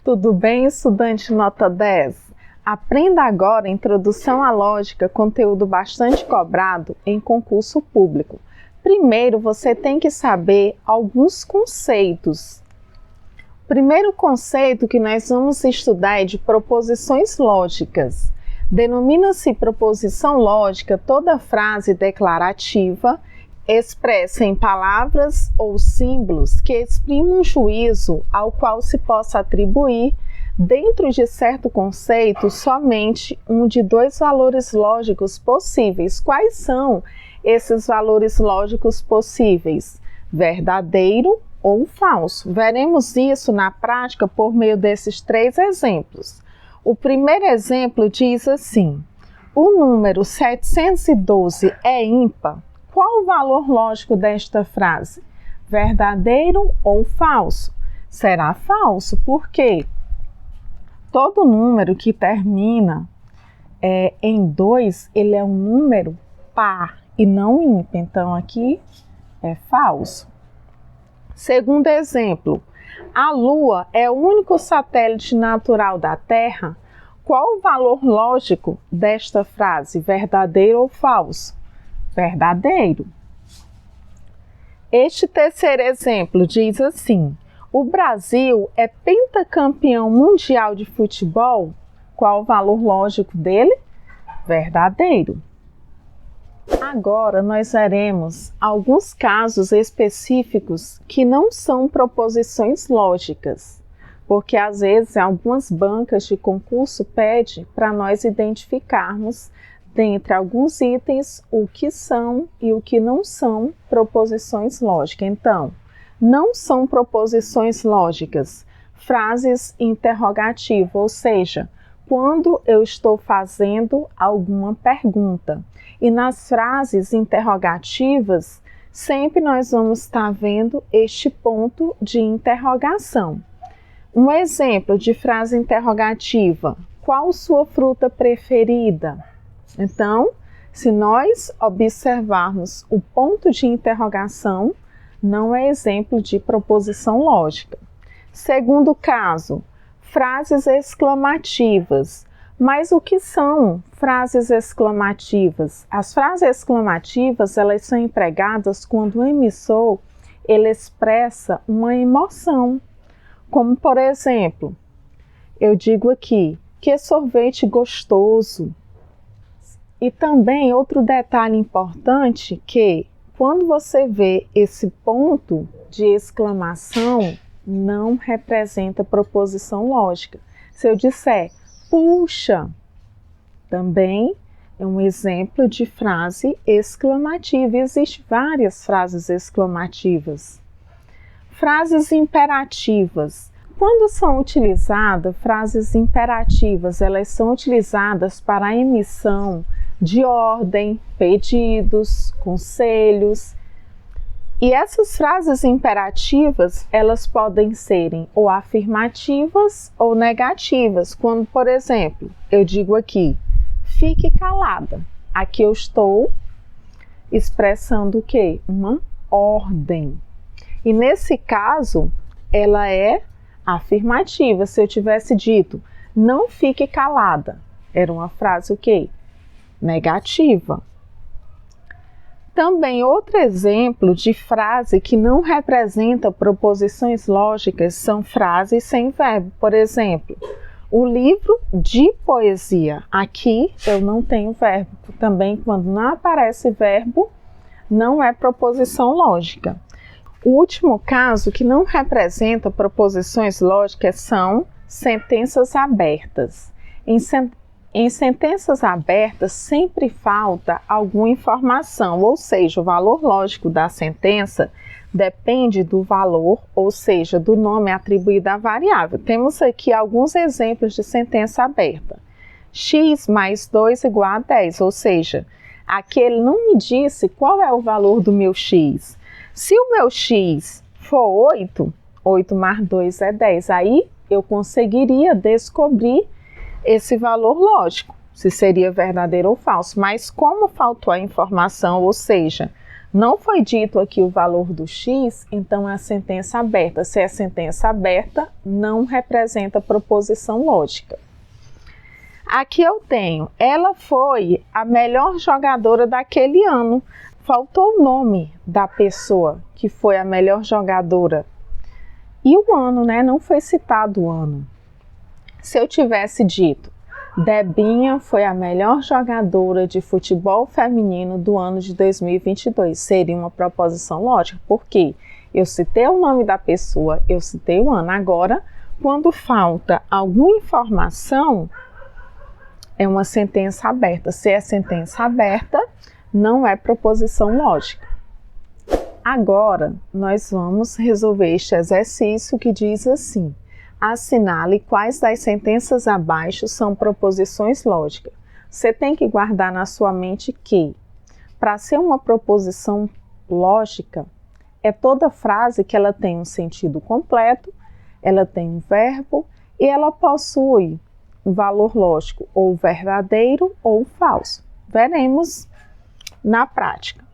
Tudo bem, estudante nota 10? Aprenda agora a Introdução à Lógica, conteúdo bastante cobrado em concurso público. Primeiro, você tem que saber alguns conceitos. O primeiro conceito que nós vamos estudar é de proposições lógicas. Denomina-se proposição lógica toda frase declarativa expressa em palavras ou símbolos que exprimam um juízo ao qual se possa atribuir, dentro de certo conceito, somente um de dois valores lógicos possíveis. Quais são esses valores lógicos possíveis? Verdadeiro ou falso. Veremos isso na prática por meio desses três exemplos. O primeiro exemplo diz assim: o número 712 é ímpar. Qual o valor lógico desta frase? Verdadeiro ou falso? Será falso, por quê? Todo número que termina em 2, ele é um número par e não ímpar, então aqui é falso. Segundo exemplo, a Lua é o único satélite natural da Terra. Qual o valor lógico desta frase? Verdadeiro ou falso? Verdadeiro. Este terceiro exemplo diz assim: o Brasil é pentacampeão mundial de futebol. Qual o valor lógico dele? Verdadeiro. Agora nós veremos alguns casos específicos que não são proposições lógicas, porque às vezes algumas bancas de concurso pedem para nós identificarmos dentre alguns itens o que são e o que não são proposições lógicas. Então, não são proposições lógicas frases interrogativas, ou seja, quando eu estou fazendo alguma pergunta. E nas frases interrogativas, sempre nós vamos estar vendo este ponto de interrogação. Um exemplo de frase interrogativa: qual sua fruta preferida? Então, se nós observarmos o ponto de interrogação, não é exemplo de proposição lógica. Segundo caso, frases exclamativas. Mas o que são frases exclamativas? As frases exclamativas, elas são empregadas quando o emissor ele expressa uma emoção. Como, por exemplo, eu digo aqui, que sorvete gostoso. E também outro detalhe importante que quando você vê esse ponto de exclamação, não representa proposição lógica. Se eu disser, puxa, também é um exemplo de frase exclamativa. Existem várias frases exclamativas. Frases imperativas. Quando são utilizadas frases imperativas, elas são utilizadas para a emissão de ordem, pedidos, conselhos. E essas frases imperativas, elas podem serem ou afirmativas ou negativas. Quando, por exemplo, eu digo aqui, fique calada. Aqui eu estou expressando o quê? Uma ordem. E nesse caso, ela é afirmativa. Se eu tivesse dito, não fique calada, era uma frase o quê? Negativa. Também outro exemplo de frase que não representa proposições lógicas são frases sem verbo. Por exemplo, o livro de poesia. Aqui eu não tenho verbo. Também quando não aparece verbo, não é proposição lógica. O último caso que não representa proposições lógicas são sentenças abertas. Em sentenças abertas sempre falta alguma informação, ou seja, o valor lógico da sentença depende do valor, ou seja, do nome atribuído à variável. Temos aqui alguns exemplos de sentença aberta. X mais 2 igual a 10, ou seja, aqui ele não me disse qual é o valor do meu X. Se o meu X for 8, 8 mais 2 é 10, aí eu conseguiria descobrir esse valor lógico, se seria verdadeiro ou falso. Mas como faltou a informação, ou seja, Não foi dito aqui o valor do X, então é a sentença aberta. Se é sentença aberta, não representa proposição lógica. Aqui eu tenho, ela foi a melhor jogadora daquele ano. Faltou o nome da pessoa que foi a melhor jogadora. E o ano, né? Não foi citado o ano. Se eu tivesse dito, Debinha foi a melhor jogadora de futebol feminino do ano de 2022, seria uma proposição lógica, porque eu citei o nome da pessoa, eu citei o ano. Agora, quando falta alguma informação, é uma sentença aberta. Se é sentença aberta, não é proposição lógica. Agora, nós vamos resolver este exercício que diz assim: assinale quais das sentenças abaixo são proposições lógicas. Você tem que guardar na sua mente que, para ser uma proposição lógica, é toda frase que ela tem um sentido completo, ela tem um verbo e ela possui um valor lógico ou verdadeiro ou falso. Veremos na prática.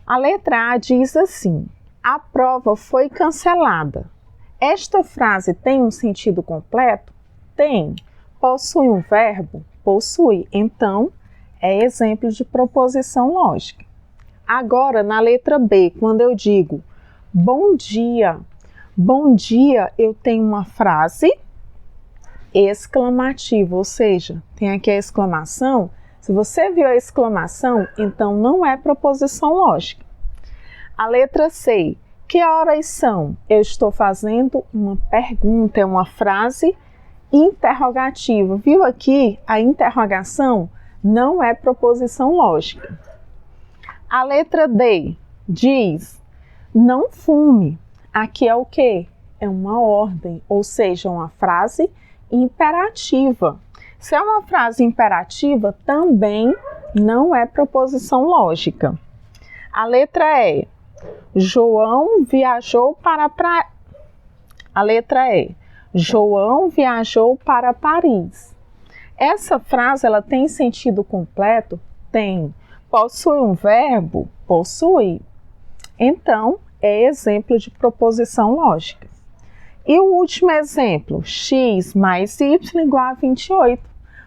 A letra A diz assim: a prova foi cancelada. Esta frase tem um sentido completo? Tem. Possui um verbo? Possui. Então, é exemplo de proposição lógica. Agora, na letra B, quando eu digo bom dia, eu tenho uma frase exclamativa, ou seja, tem aqui a exclamação. Se você viu a exclamação, então não é proposição lógica. A letra C, que horas são? Eu estou fazendo uma pergunta, é uma frase interrogativa. Viu aqui a interrogação? Não é proposição lógica. A letra D diz, não fume. Aqui é o quê? É uma ordem, ou seja, uma frase imperativa. Se é uma frase imperativa, também não é proposição lógica. A letra E, João viajou para A letra E, João viajou para Paris. Essa frase, ela tem sentido completo? Tem. Possui um verbo? Possui. Então, é exemplo de proposição lógica. E o último exemplo, x mais y igual a 28.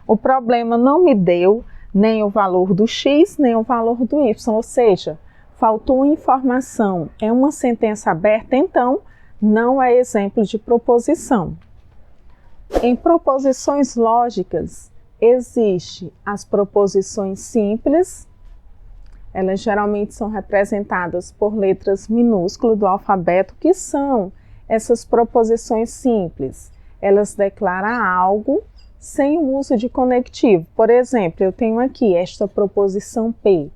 O problema não me deu nem o valor do x, nem o valor do y, ou seja, faltou informação. É uma sentença aberta, então não é exemplo de proposição. Em proposições lógicas, existem as proposições simples. Elas geralmente são representadas por letras minúsculas do alfabeto, que são essas proposições simples. Elas declaram algo sem o uso de conectivo. Por exemplo, eu tenho aqui esta proposição P.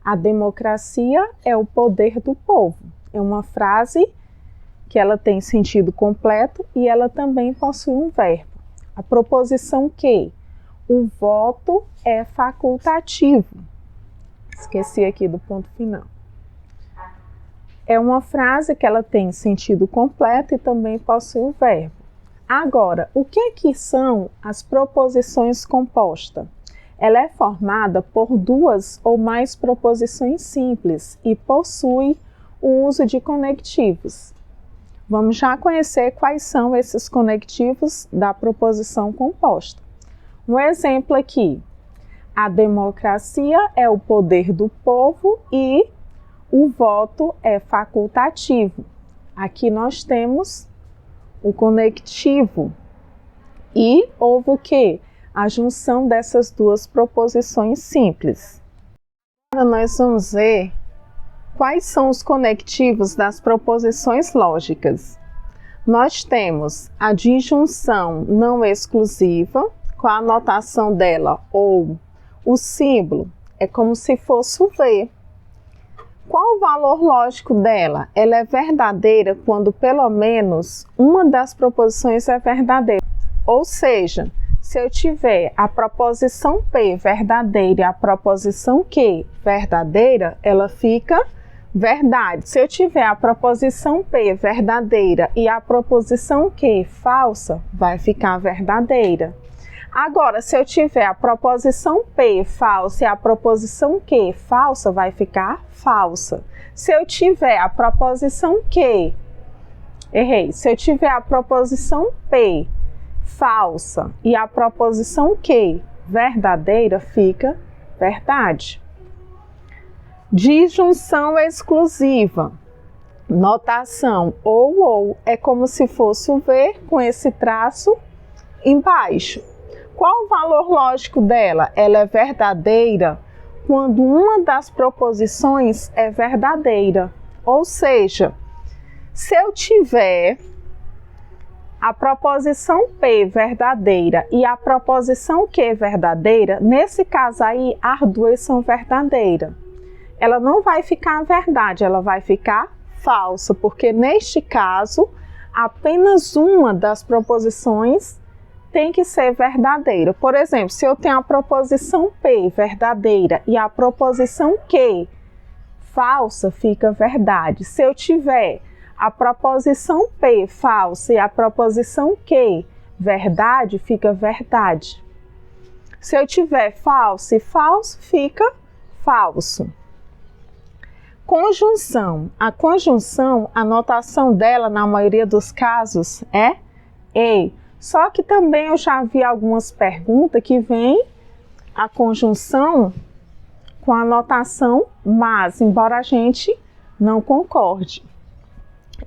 A democracia é o poder do povo. É uma frase que ela tem sentido completo e ela também possui um verbo. A proposição Q. O voto é facultativo. Esqueci aqui do ponto final. É uma frase que ela tem sentido completo e também possui um verbo. Agora, o que são as proposições compostas? Ela é formada por duas ou mais proposições simples e possui o uso de conectivos. Vamos já conhecer quais são esses conectivos da proposição composta. Um exemplo aqui. A democracia é o poder do povo e o voto é facultativo. Aqui nós temos o conectivo e houve o quê? A junção dessas duas proposições simples. Agora nós vamos ver quais são os conectivos das proposições lógicas. Nós temos a disjunção não exclusiva, com a anotação dela ou o símbolo, é como se fosse o V. Qual o valor lógico dela? Ela é verdadeira quando pelo menos uma das proposições é verdadeira. Ou seja, se eu tiver a proposição P verdadeira e a proposição Q verdadeira, ela fica verdade. Se eu tiver a proposição P verdadeira e a proposição Q falsa, vai ficar verdadeira. Agora, se eu tiver a proposição P falsa e a proposição Q falsa, vai ficar falsa. Se eu tiver a proposição Q, se eu tiver a proposição P falsa e a proposição Q verdadeira, fica verdade. Disjunção exclusiva. Notação ou é como se fosse o V com esse traço embaixo. Qual o valor lógico dela? Ela é verdadeira quando uma das proposições é verdadeira. Ou seja, se eu tiver a proposição P verdadeira e a proposição Q verdadeira, nesse caso aí, as duas são verdadeiras. Ela não vai ficar verdade, ela vai ficar falsa, porque neste caso, apenas uma das proposições tem que ser verdadeira. Por exemplo, se eu tenho a proposição P verdadeira e a proposição Q falsa, fica verdade. Se eu tiver a proposição P falsa e a proposição Q verdade, fica verdade. Se eu tiver falso e falso, fica falso. Conjunção. A conjunção, a notação dela, na maioria dos casos, é E. Só que também eu já vi algumas perguntas que vem a conjunção com a notação mas, embora a gente não concorde.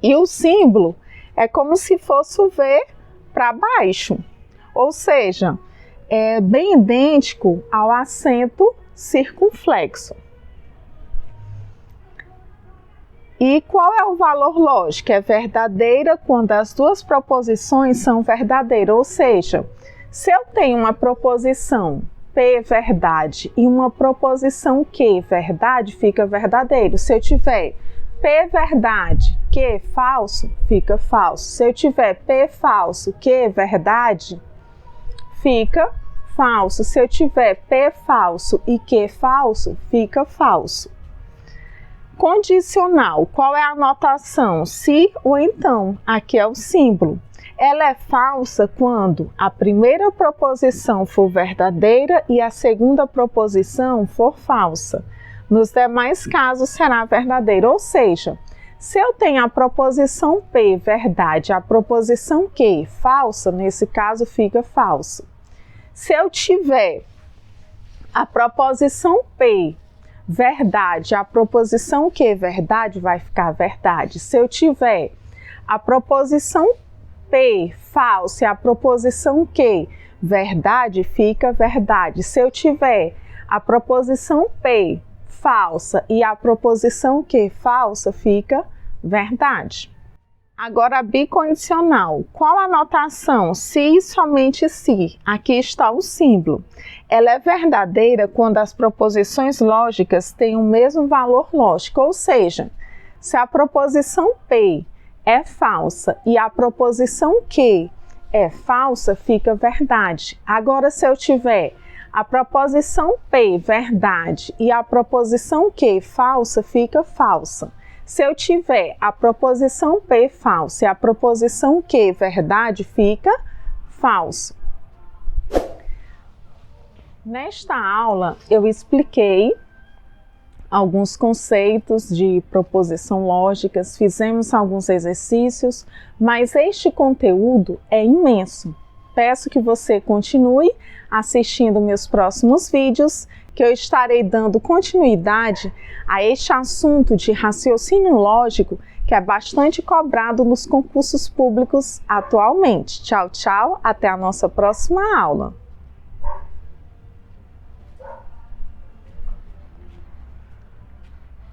E o símbolo é como se fosse o V para baixo, ou seja, é bem idêntico ao acento circunflexo. E qual é o valor lógico? É verdadeira quando as duas proposições são verdadeiras, ou seja, se eu tenho uma proposição P verdade e uma proposição Q verdade, fica verdadeiro. Se eu tiver P verdade, Q falso, fica falso. Se eu tiver P falso, Q verdade, fica falso. Se eu tiver P falso e Q falso, fica falso. Condicional, qual é a notação? Se ou então, aqui é o símbolo. Ela é falsa quando a primeira proposição for verdadeira e a segunda proposição for falsa. Nos demais casos será verdadeira, ou seja, se eu tenho a proposição P verdade, a proposição Q falsa, nesse caso fica falso. Se eu tiver a proposição P verdade, a proposição Q verdade, vai ficar verdade. Se eu tiver a proposição P falsa e a proposição Q verdade, fica verdade. Se eu tiver a proposição P falsa e a proposição Q falsa, fica verdade. Agora a bicondicional. Qual a notação? Se e somente se. Aqui está o símbolo. Ela é verdadeira quando as proposições lógicas têm o mesmo valor lógico, ou seja, se a proposição P é falsa e a proposição Q é falsa, fica verdade. Agora, se eu tiver a proposição P verdade e a proposição Q falsa, fica falsa. Se eu tiver a proposição P falsa e a proposição Q verdade, fica falso. Nesta aula, eu expliquei alguns conceitos de proposição lógicas, fizemos alguns exercícios, mas este conteúdo é imenso. Peço que você continue assistindo meus próximos vídeos, que eu estarei dando continuidade a este assunto de raciocínio lógico que é bastante cobrado nos concursos públicos atualmente. Tchau, tchau, até a nossa próxima aula.